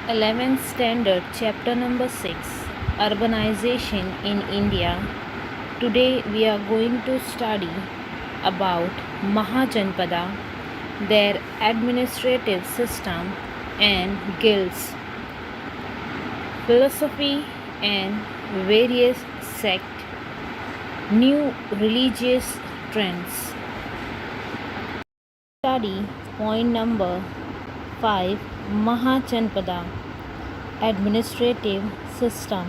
11th Standard, Chapter number 6, Urbanization in India. Today we are going to study about Mahajanpada, their administrative system and guilds, philosophy and various sects, new religious trends. Study point number 5, Mahajanpada administrative system.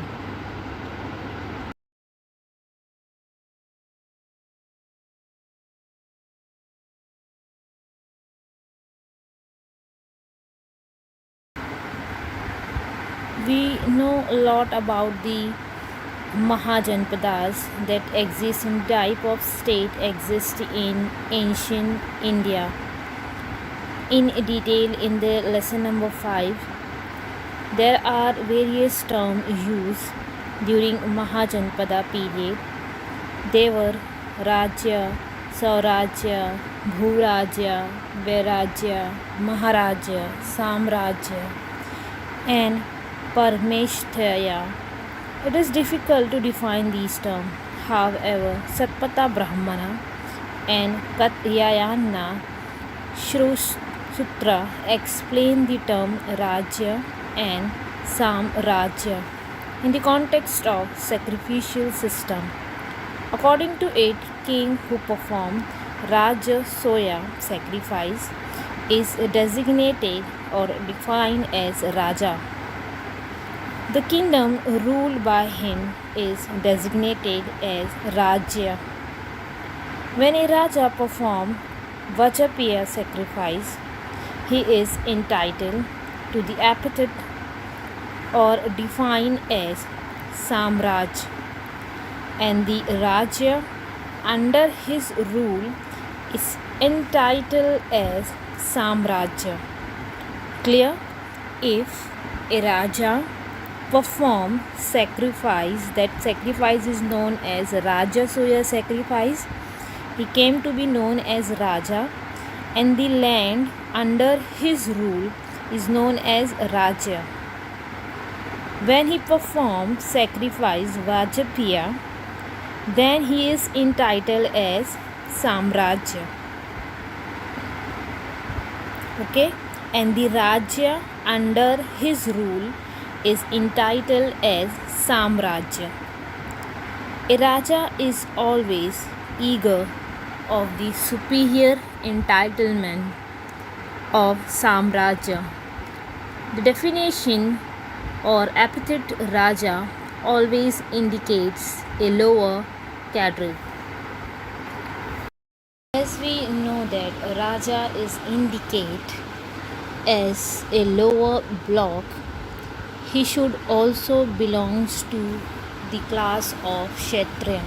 We know a lot about the Mahajanpadas that exist in type of state exist in ancient India. In detail in the lesson number 5, there are various terms used during Mahajanpada period. They were Rajya, Saurajya, Bhurajya, Vairajya, Maharaja, Samrajya, and Parmeshthaya. It is difficult to define these terms. However, Satpata Brahmana and Katyayana Sutra explain the term Rajya and Samrajya in the context of sacrificial system. According to it, king who performed Raja Soya sacrifice is designated or defined as Raja. The kingdom ruled by him is designated as Rajya. When a Raja performs Vajapiya sacrifice, he is entitled to the epithet or defined as Samraj, and the Rajya under his rule is entitled as Samrajya. Clear? If a Raja perform sacrifice, that sacrifice is known as Rajasoya sacrifice, he came to be known as Raja, and the land under his rule is known as Rajya. When he performed sacrifice Vajapiya, then he is entitled as Samrajya. Okay, and the Rajya under his rule is entitled as Samrajya. A Raja is always eager of the superior entitlement of Samrajya. The definition or epithet Raja always indicates a lower cadre. As we know that Raja is indicated as a lower block, he should also belongs to the class of Kshatriya.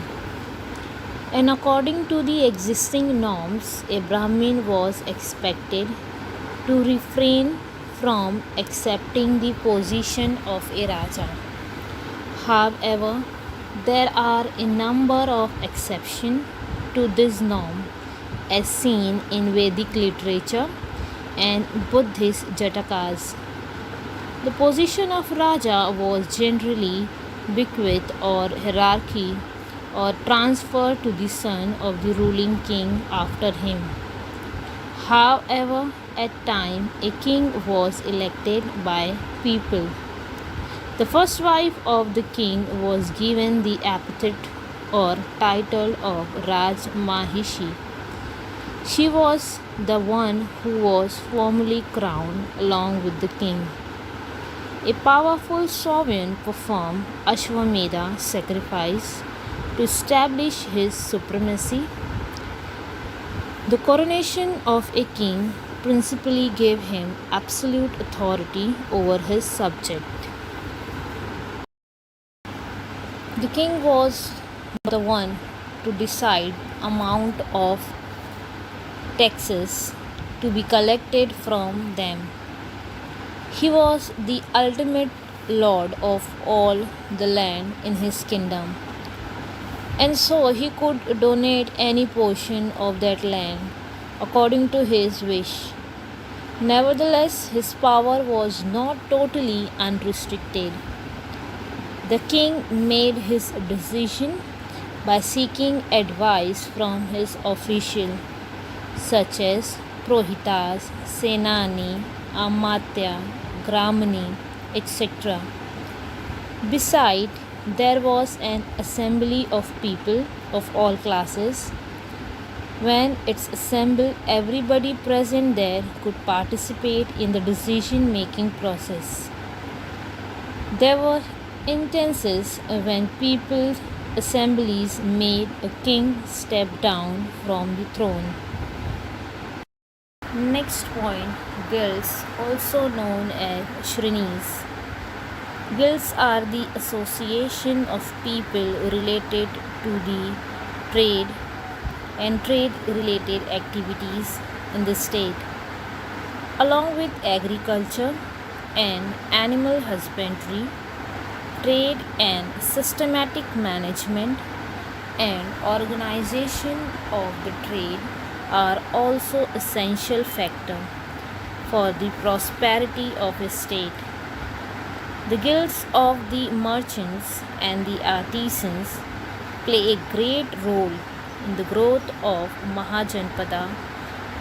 And according to the existing norms, a Brahmin was expected to refrain from accepting the position of a Raja. However, there are a number of exceptions to this norm as seen in Vedic literature and Buddhist Jatakas. The position of Raja was generally bequeathed or hierarchy or transferred to the son of the ruling king after him. However, at times a king was elected by people. The first wife of the king was given the epithet or title of Raj Mahishi. She was the one who was formally crowned along with the king. A powerful sovereign performed Ashwamedha sacrifice to establish his supremacy. The coronation of a king principally gave him absolute authority over his subject. The king was the one to decide amount of taxes to be collected from them. He was the ultimate lord of all the land in his kingdom, and so he could donate any portion of that land according to his wish. Nevertheless, his power was not totally unrestricted. The king made his decision by seeking advice from his officials such as Prohitas, Senani, Amatya, Gramani, etc. Besides, there was an assembly of people of all classes. When it's assembled, everybody present there could participate in the decision making process. There were instances when people's assemblies made a king step down from the throne. Next point, guilds, also known as Shrinis. Guilds are the association of people related to the trade and trade related activities in the state, along with agriculture and animal husbandry, trade and systematic management and organization of the trade are also essential factor for the prosperity of a state. The guilds of the merchants and the artisans play a great role in the growth of Mahajanpada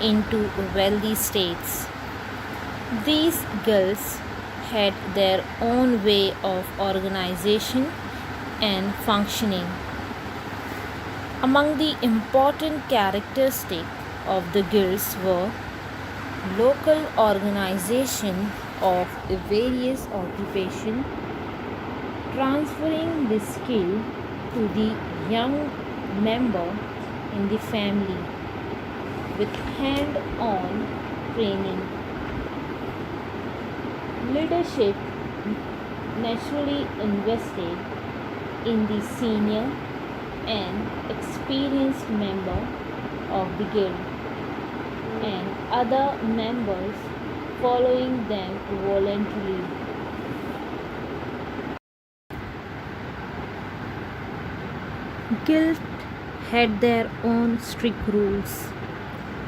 into wealthy states. These guilds had their own way of organization and functioning. Among the important characteristics of the guilds were local organization of various occupations, transferring the skill to the young member in the family with hand-on training. Leadership naturally invested in the senior and experienced member of the guild and other members following them voluntarily. Guilds had their own strict rules,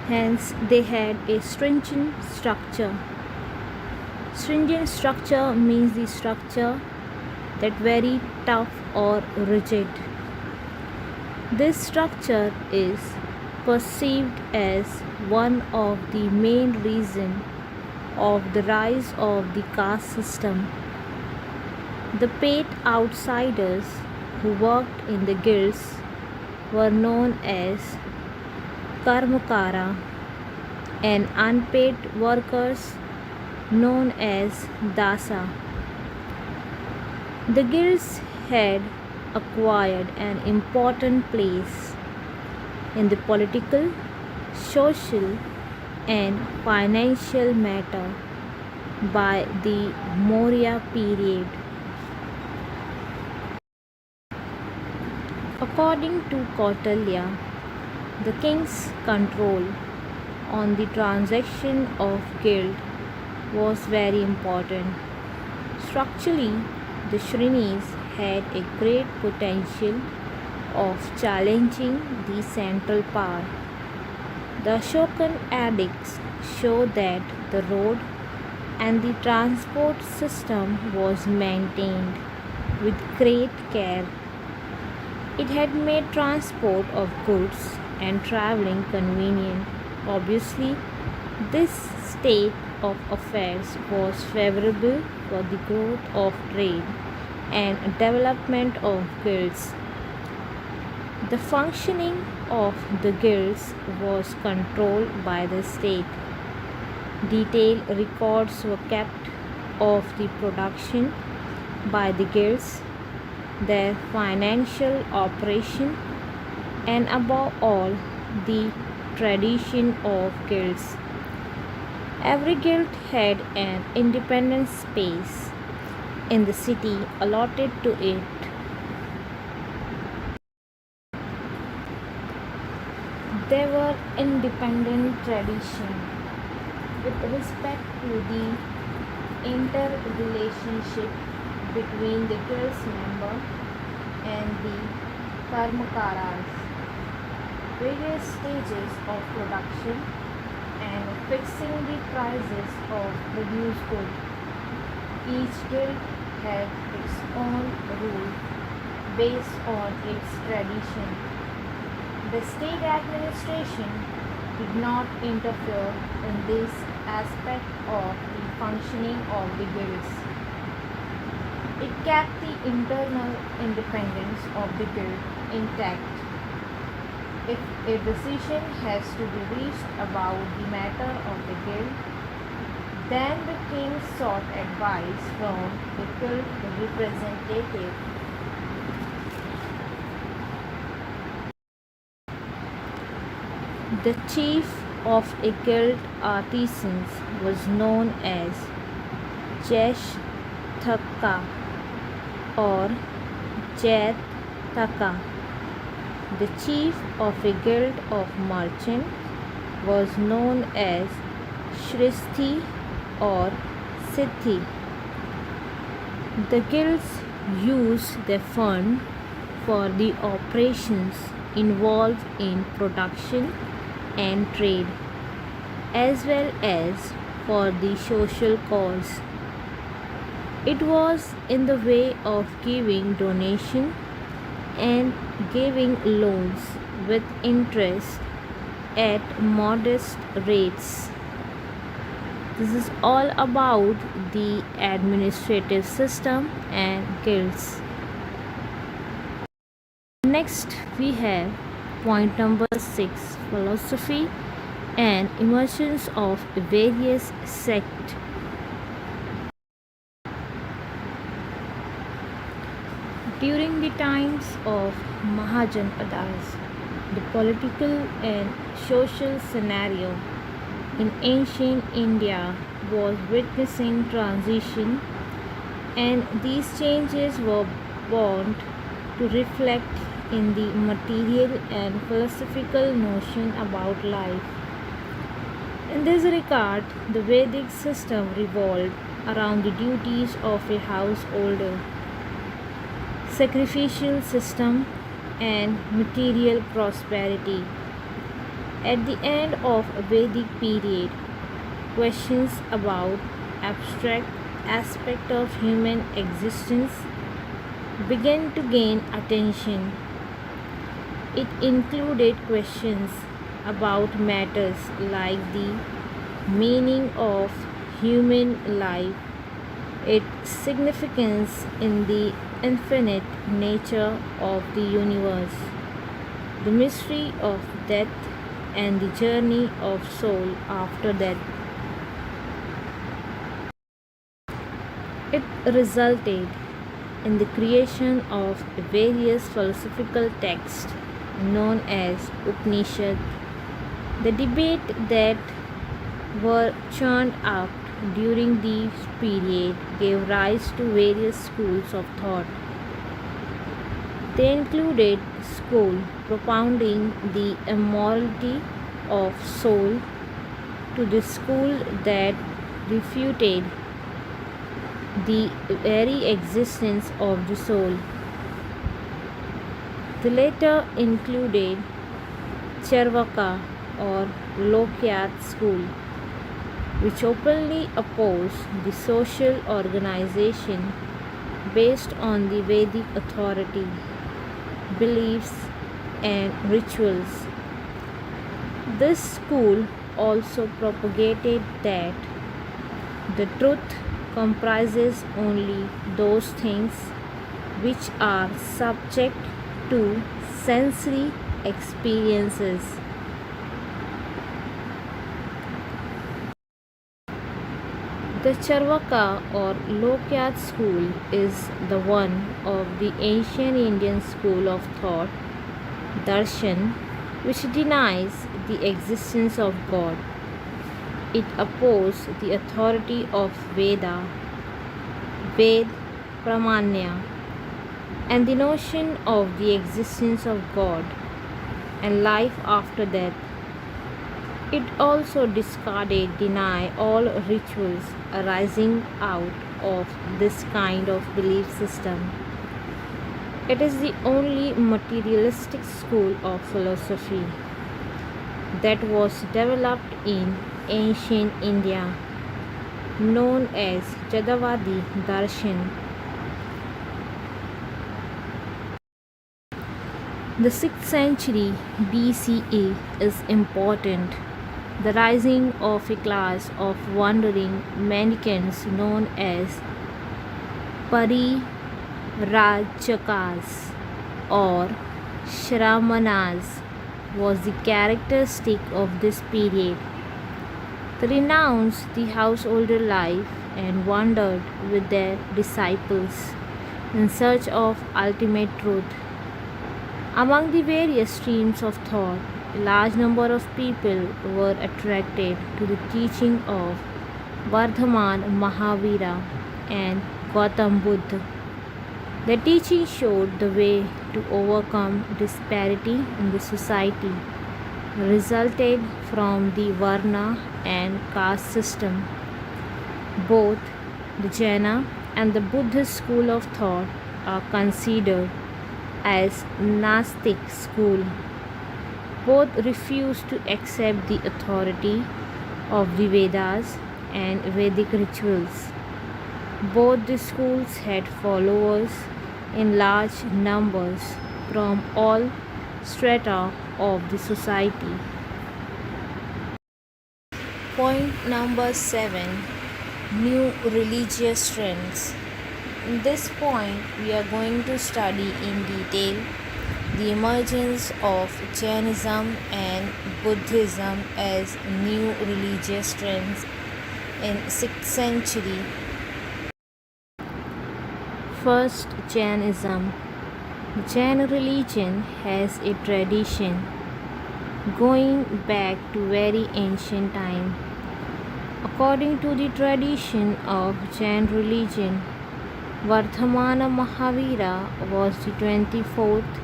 hence, they had a stringent structure. Stringent structure means the structure that very tough or rigid. This structure is perceived as one of the main reasons of the rise of the caste system. The paid outsiders who worked in the guilds were known as Karmakara and unpaid workers known as Dasa. The guilds had acquired an important place in the political, social, and financial matter by the Maurya period. According to Kautilya, the king's control on the transaction of guild was very important. Structurally, the Shrinis had a great potential of challenging the central power. The Ashokan edicts show that the road and the transport system was maintained with great care. It had made transport of goods and traveling convenient. Obviously, this state of affairs was favorable for the growth of trade and development of guilds. The functioning of the guilds was controlled by the state. Detailed records were kept of the production by the guilds, their financial operation, and above all, the tradition of guilds. Every guild had an independent space in the city allotted to it. There were independent tradition with respect to the interrelationship between the guild's member and the karmakaras. Various stages of production and fixing the prices of produced goods. Each guild had its own rule based on its tradition. The state administration did not interfere in this aspect of the functioning of the guilds. It kept the internal independence of the guild intact. If a decision has to be reached about the matter of the guild, then the king sought advice from the guild representative. The chief of a guild artisans was known as Jesh Thakka or Jat Taka. The chief of a guild of merchants was known as Shristi or Siddhi. The guilds used their fund for the operations involved in production and trade, as well as for the social cause. It was in the way of giving donation and giving loans with interest at modest rates. This is all about the administrative system and guilds. Next, we have point number 6, philosophy and emergence of various sects. During the times of Mahajanpadas, the political and social scenario in ancient India was witnessing transition, and these changes were bound to reflect in the material and philosophical notion about life. In this regard, the Vedic system revolved around the duties of a householder, sacrificial system, and material prosperity. At the end of a Vedic period, questions about abstract aspect of human existence began to gain attention. It included questions about matters like the meaning of human life, its significance in the infinite nature of the universe, the mystery of death, and the journey of soul after death. It resulted in the creation of various philosophical texts known as Upanishad. The debate that were churned up during this period gave rise to various schools of thought. They included school propounding the immortality of soul to the school that refuted the very existence of the soul. The latter included Charvaka or Lokyat school, which openly opposed the social organization based on the Vedic authority, beliefs, and rituals. This school also propagated that the truth comprises only those things which are subject to sensory experiences. The Charvaka or Lokyat school is the one of the ancient Indian school of thought, Darshan, which denies the existence of God. It opposed the authority of Veda, Ved Pramanya, and the notion of the existence of God and life after death. It also denied all rituals arising out of this kind of belief system. It is the only materialistic school of philosophy that was developed in ancient India, known as Jadavadi Darshan. The 6th century BCE is important. The rising of a class of wandering mendicants known as Parirajakas or Shramanas was the characteristic of this period. They renounced the householder life and wandered with their disciples in search of ultimate truth. Among the various streams of thought, a large number of people were attracted to the teaching of Vardhaman Mahavira and Gautam Buddha. Their teaching showed the way to overcome disparity in the society resulted from the Varna and caste system. Both the Jaina and the Buddhist school of thought are considered as Gnostic school. Both refused to accept the authority of the Vedas and Vedic rituals. Both the schools had followers in large numbers from all strata of the society. Point number 7, New religious trends. In this point, we are going to study in detail the emergence of Jainism and Buddhism as new religious trends in 6th century. First, Jainism. The Jain religion has a tradition going back to very ancient time. According to the tradition of Jain religion, Vardhamana Mahavira was the 24th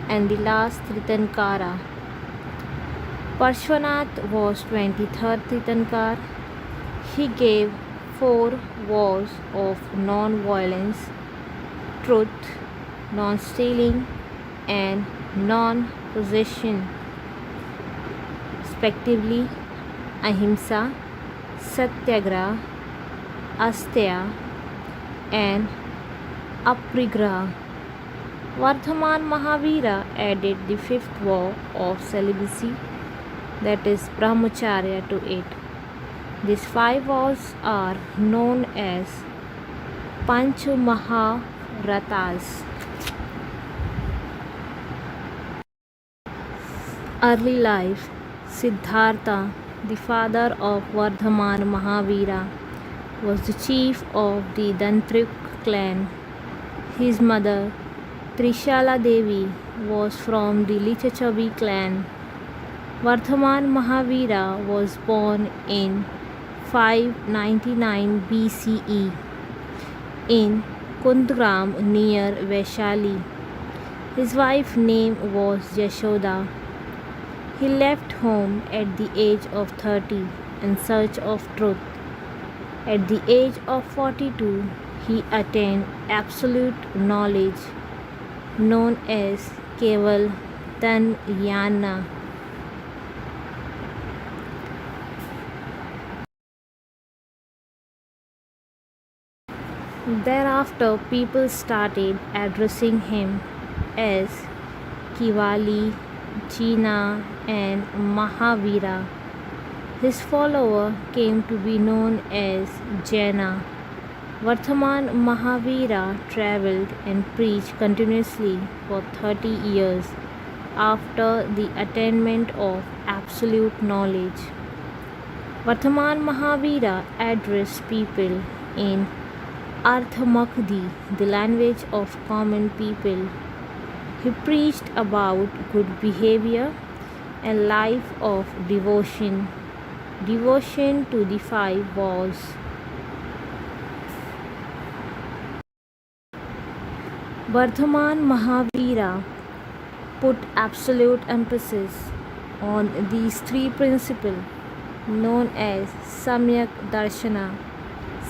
and the last Tirthankara. Parshvanath was 23rd Tirthankar. He gave 4 vows of non-violence, truth, non-stealing, and non-possession, respectively: ahimsa, satyagraha, asteya, and aparigraha. Vardhaman Mahavira added the 5th vow of celibacy, that is brahmacharya, to it. These 5 vows are known as Panch Mahavratas. Early life. Siddhartha, the father of Vardhaman Mahavira, was the chief of the Dantrik clan. His mother, Trishala Devi, was from the Lichachavi clan. Vardhaman Mahavira was born in 599 BCE in Kundagram near Vaishali. His wife's name was Yashoda. He left home at the age of 30 in search of truth. At the age of 42, he attained absolute knowledge, known as Keval Jnana. Thereafter, people started addressing him as Kivali, Jina, and Mahavira. His follower came to be known as Jaina. Vardhaman Mahavira traveled and preached continuously for 30 years after the attainment of absolute knowledge. Vardhaman Mahavira addressed people in Arthamakdi, the language of common people. He preached about good behavior and life of devotion to the 5 vows. Vardhaman Mahavira put absolute emphasis on these 3 principles known as Samyak Darshana,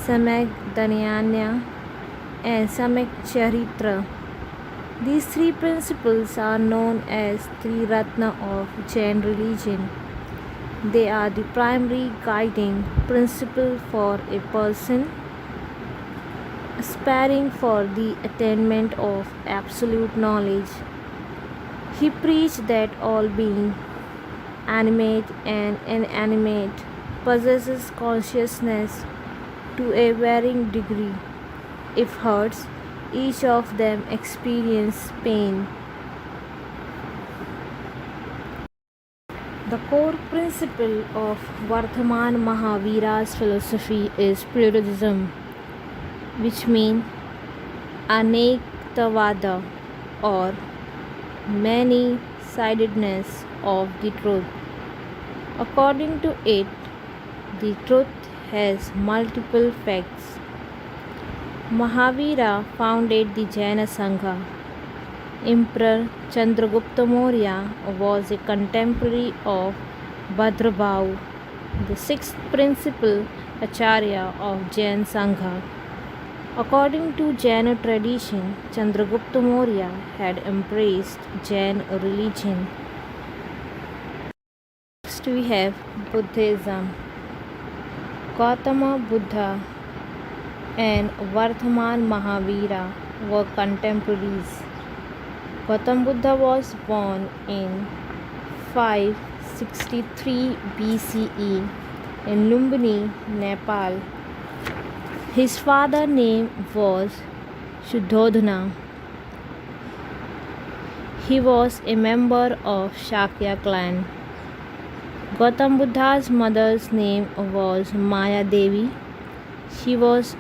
Samyak Dhyana, and Samyak Charitra. These 3 principles are known as 3 Ratna of Jain religion. They are the primary guiding principle for a person aspiring for the attainment of absolute knowledge. He preached that all being, animate and inanimate, possesses consciousness to a varying degree. If hurts, each of them experience pain. The core principle of Vardhaman Mahavira's philosophy is pluralism, which means anektavada or many-sidedness of the truth. According to it, the truth has multiple facts. Mahavira founded the Jaina Sangha. Emperor Chandragupta Maurya was a contemporary of Bhadrabhau, the sixth principal Acharya of Jain Sangha. According to Jaina tradition, Chandragupta Maurya had embraced Jain religion. Next we have Buddhism. Gautama Buddha and Vardhaman Mahavira were contemporaries. Gautam Buddha was born in 563 BCE in Lumbini, Nepal. His father's name was Shuddhodana. He was a member of Shakya clan. Gautam Buddha's mother's name was Maya Devi. She was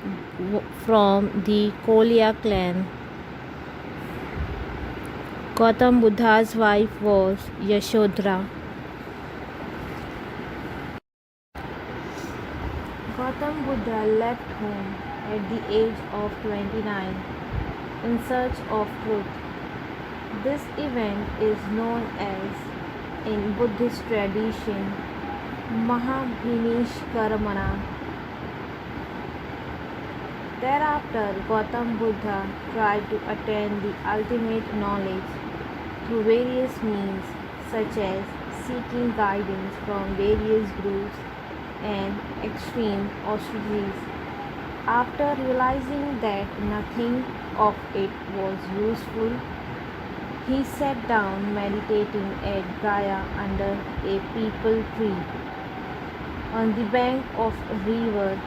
from the Kolya clan. Gautam Buddha's wife was Yashodhara. Gautam Buddha left home at the age of 29 in search of truth. This event is known as, in Buddhist tradition, Mahabhinishkaramana. Thereafter, Gautam Buddha tried to attain the ultimate knowledge through various means, such as seeking guidance from various gurus and extreme austerities. After realizing that nothing of it was useful, he sat down meditating at Gaya under a peepal tree. On the bank of river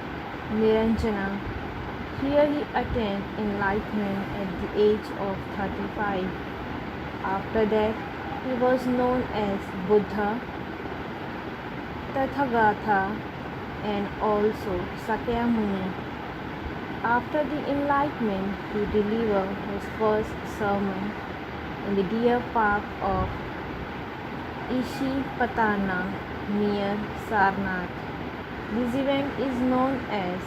Niranjana, here he attained enlightenment at the age of 35. After that, he was known as Buddha, Tathagatha, and also Sakyamuni. After the enlightenment, he delivered his first sermon in the deer park of Ishipatana near Sarnath. This event is known as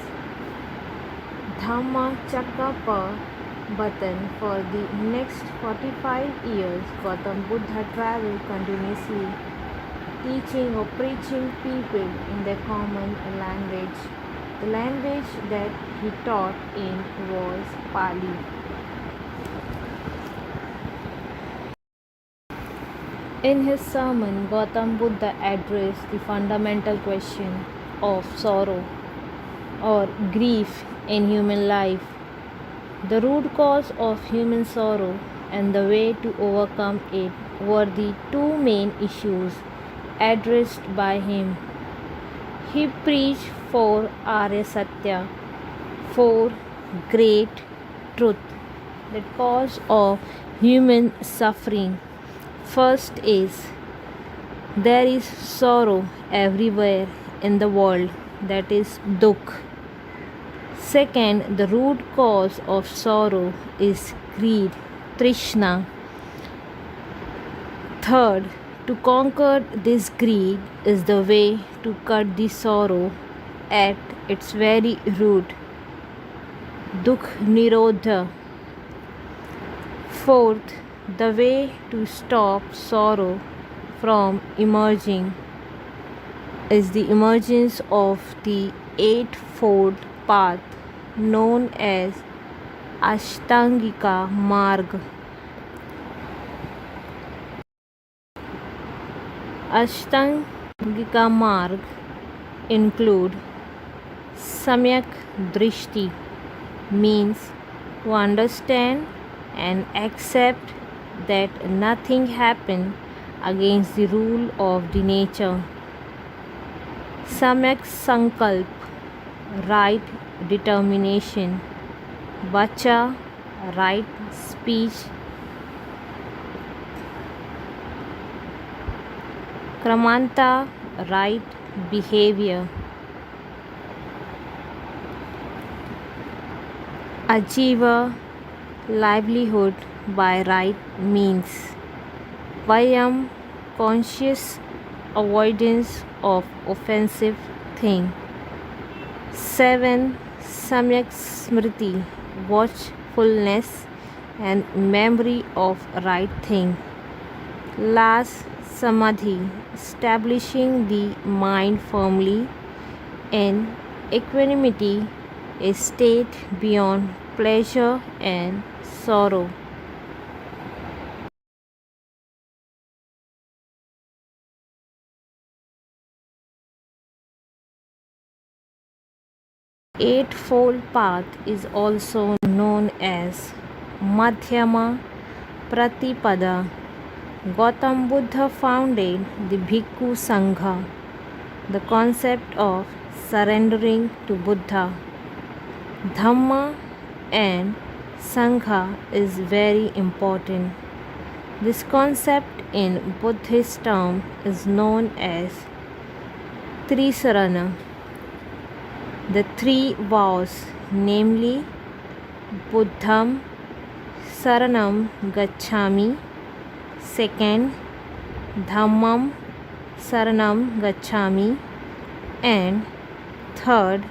Dhammacakkappavattana. For the next 45 years, Gautam Buddha traveled continuously, teaching or preaching people in their common language. The language that he taught in was Pali. In his sermon, Gautam Buddha addressed the fundamental question of sorrow or grief in human life, the root cause of human sorrow and the way to overcome it were the two main issues addressed by him. He preached four Arya Satya, four great truths, the cause of human suffering. First is, there is sorrow everywhere in the world, that is dukh. Second, the root cause of sorrow is greed, trishna. Third, to conquer this greed is the way to cut the sorrow at its very root, dukh nirodha. Fourth, the way to stop sorrow from emerging is the emergence of the eightfold path known as Ashtangika Marg. Ashtang Gika Marg include Samyak Drishti means to understand and accept that nothing happened against the rule of the nature. Samyak Sankalp, right determination. Vacha, right speech. Kramanta, right behavior. Ajiva, livelihood by right means. Vayam, conscious avoidance of offensive thing. 7. Samyak Smriti, watchfulness and memory of right thing. Last, Samadhi, establishing the mind firmly in equanimity, a state beyond pleasure and sorrow. Eightfold Path is also known as Madhyama Pratipada. Gautam Buddha founded the Bhikkhu Sangha, the concept of surrendering to Buddha. Dhamma and Sangha is very important. This concept in Buddhist term is known as Trisarana. The three vows, namely Buddham Saranam Gacchami, second Dhammam Saranam Gacchami, and third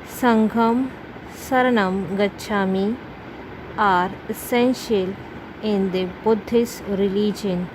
Sangham Saranam Gacchami, are essential in the Buddhist religion.